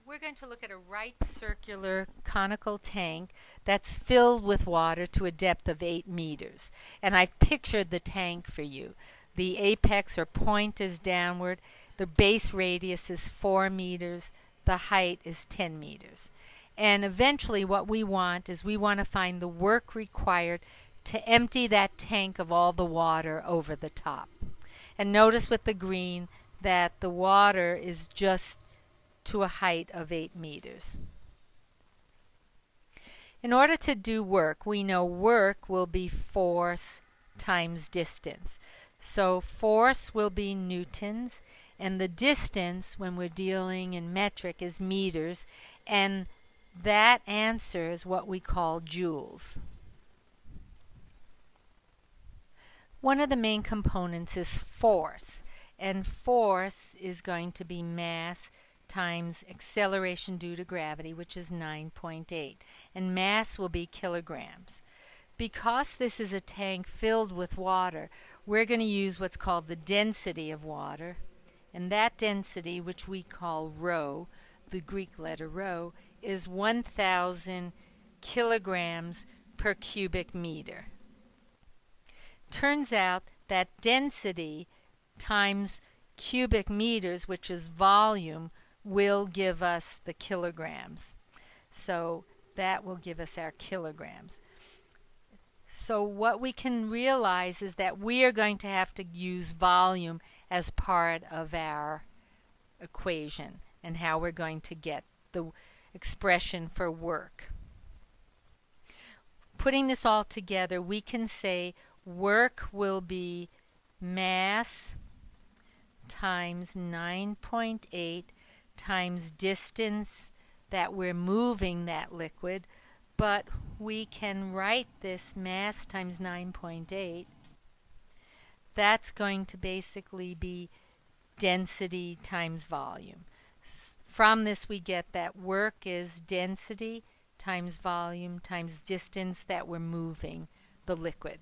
We're going to look at a right circular conical tank that's filled with water to a depth of 8 meters. And I've pictured the tank for you. The apex or point is downward. The base radius is 4 meters. The height is 10 meters. And eventually what we want is we want to find the work required to empty that tank of all the water over the top. And notice with the green that the water is just to a height of 8 meters. In order to do work, we know work will be force times distance. So force will be newtons, and the distance, when we're dealing in metric, is meters, and that answers what we call joules. One of the main components is force, and force is going to be mass times acceleration due to gravity, which is 9.8, and mass will be kilograms. Because this is a tank filled with water, we're going to use what's called the density of water, and that density, which we call rho, the Greek letter rho, is 1,000 kilograms per cubic meter. Turns out that density times cubic meters, which is volume, will give us the kilograms. So that will give us our kilograms. So what we can realize is that we are going to have to use volume as part of our equation and how we're going to get the expression for work. Putting this all together, we can say work will be mass times 9.8 times distance that we're moving that liquid, but we can write this mass times 9.8. That's going to basically be density times volume. From this we get that work is density times volume times distance that we're moving the liquid.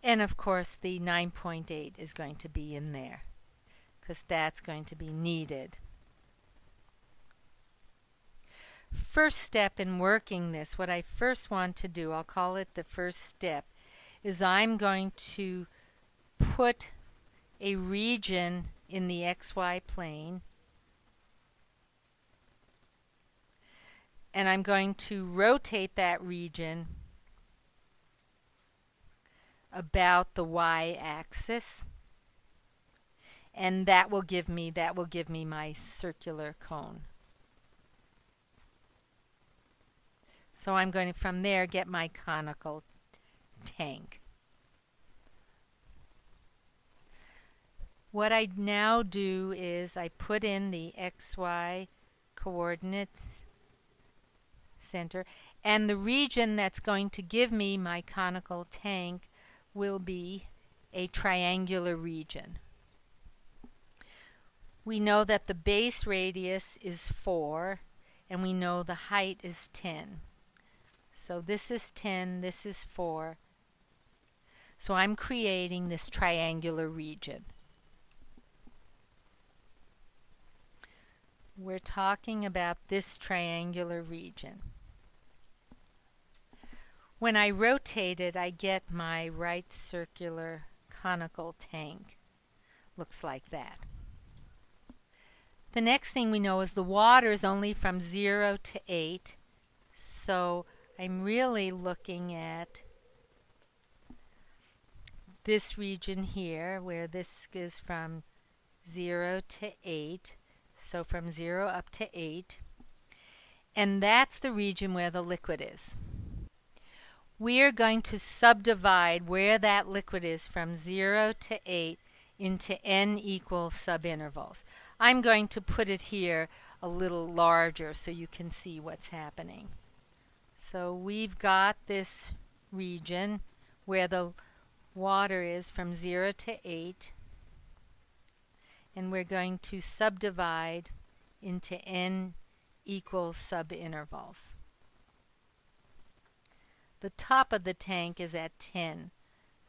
And of course the 9.8 is going to be in there because that's going to be needed. First step in working this, what I first want to do, I'll call it the first step, is I'm going to put a region in the XY plane, and I'm going to rotate that region about the y-axis, and that will give me my circular cone. So I'm going to from there get my conical tank. What I now do is I put in the XY coordinate center, and the region that's going to give me my conical tank will be a triangular region. We know that the base radius is 4, and we know the height is 10. So this is 10, this is 4. So I'm creating this triangular region. We're talking about this triangular region. When I rotate it, I get my right circular conical tank. Looks like that. The next thing we know is the water is only from 0 to 8. So I'm really looking at this region here where this is from 0 to 8. So from 0 up to 8. And that's the region where the liquid is. We are going to subdivide where that liquid is from 0 to 8 into n equal subintervals. I'm going to put it here a little larger so you can see what's happening. So we've got this region where the water is from 0 to 8, and we're going to subdivide into n equal subintervals. The top of the tank is at 10,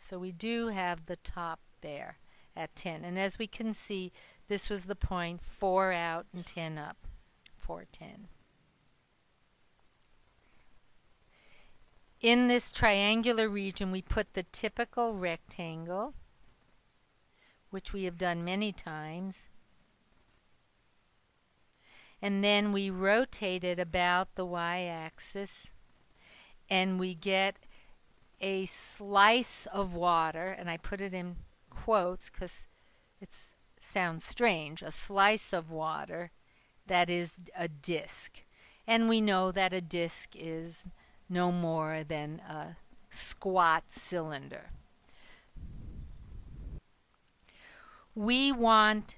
so we do have the top there at 10. And as we can see, this was the point 4 out and 10 up. 410. In this triangular region, we put the typical rectangle, which we have done many times, and then we rotate it about the y-axis, and we get a slice of water, and I put it in quotes because it sounds strange, a slice of water that is a disk. And we know that a disk is no more than a squat cylinder. We want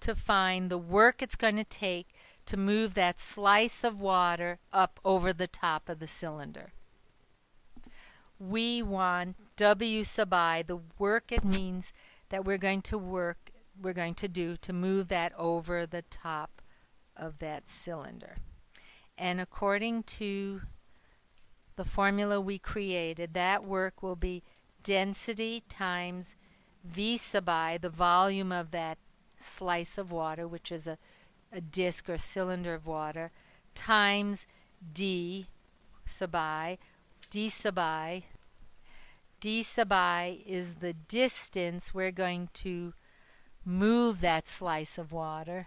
to find the work it's going to take to move that slice of water up over the top of the cylinder. We want W sub I, the work it means that we're going to do to move that over the top of that cylinder. And according to the formula we created, that work will be density times V sub I, the volume of that slice of water, which is a disk or cylinder of water, times D sub I. D sub I is the distance we're going to move that slice of water,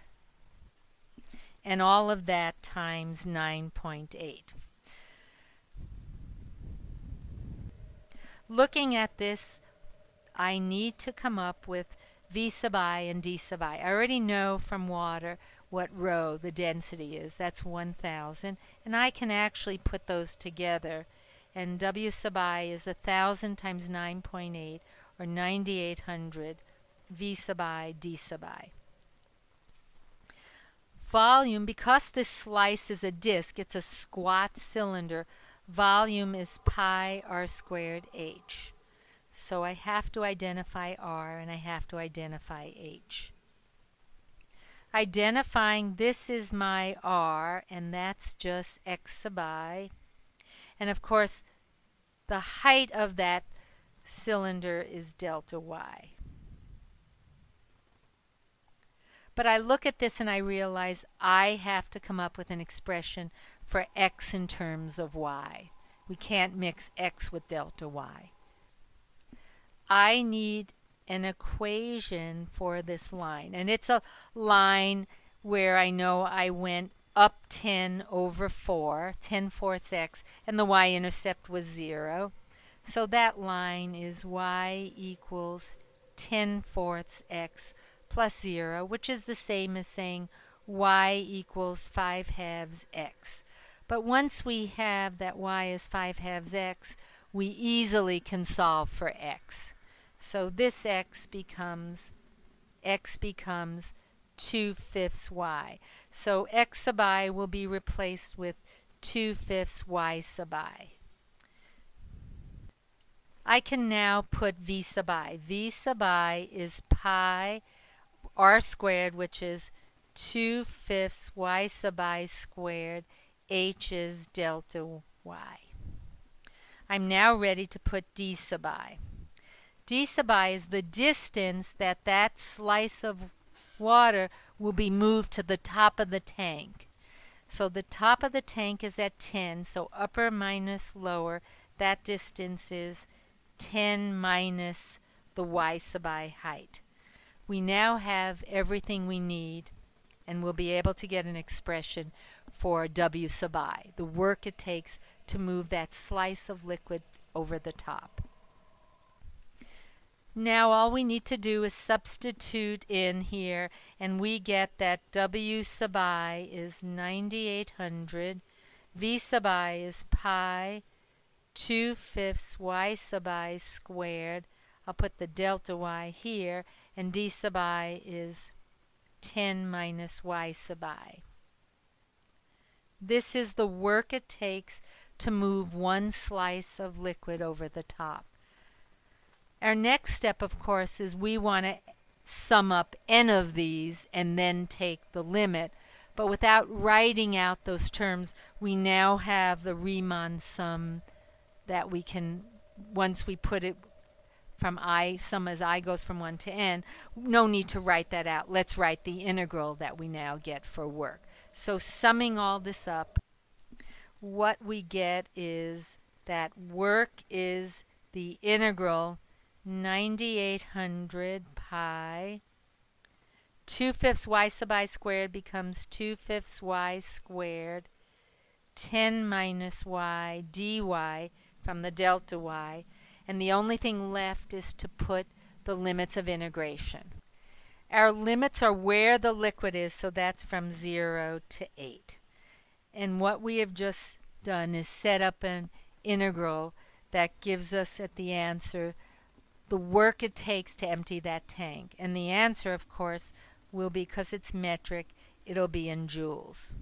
and all of that times 9.8. Looking at this, I need to come up with V sub I and D sub I. I already know from water what rho the density is. That's 1,000. And I can actually put those together. And W sub I is 1,000 times 9.8, or 9,800 V sub I, D sub I. Volume, because this slice is a disk, it's a squat cylinder, volume is pi r squared h. So I have to identify r and I have to identify h. Identifying this is my r, and that's just x sub I. And of course, the height of that cylinder is delta y. But I look at this and I realize I have to come up with an expression for x in terms of y. We can't mix x with delta y. I need an equation for this line. And it's a line where I know I went up 10 over 4, 10/4 x, and the y-intercept was 0. So that line is y equals 10/4 x plus 0, which is the same as saying y equals 5/2 x. But once we have that y is 5/2 x, we easily can solve for x. So this x becomes 2/5 y. So x sub I will be replaced with 2/5 y sub I. I can now put V sub I. V sub I is pi r squared, which is 2/5 y sub I squared. H is delta y. I'm now ready to put D sub I. D sub I is the distance that that slice of water will be moved to the top of the tank. So the top of the tank is at 10, so upper minus lower, that distance is 10 minus the y sub I height. We now have everything we need, and we'll be able to get an expression for W sub I, the work it takes to move that slice of liquid over the top. Now all we need to do is substitute in here, and we get that W sub I is 9,800, V sub I is pi 2/5 y sub I squared. I'll put the delta y here, and D sub I is 10 minus y sub I. This is the work it takes to move one slice of liquid over the top. Our next step, of course, is we want to sum up n of these and then take the limit. But without writing out those terms, we now have the Riemann sum that we can, once we put it from I, sum as I goes from 1 to n, no need to write that out. Let's write the integral that we now get for work. So summing all this up, what we get is that work is the integral 9800 pi 2/5 y sub I squared becomes 2/5 y squared 10 minus y dy from the delta y, and the only thing left is to put the limits of integration. Our limits are where the liquid is, so that's from 0 to 8. And what we have just done is set up an integral that gives us at the answer the work it takes to empty that tank. And the answer, of course, will be, because it's metric, it'll be in joules.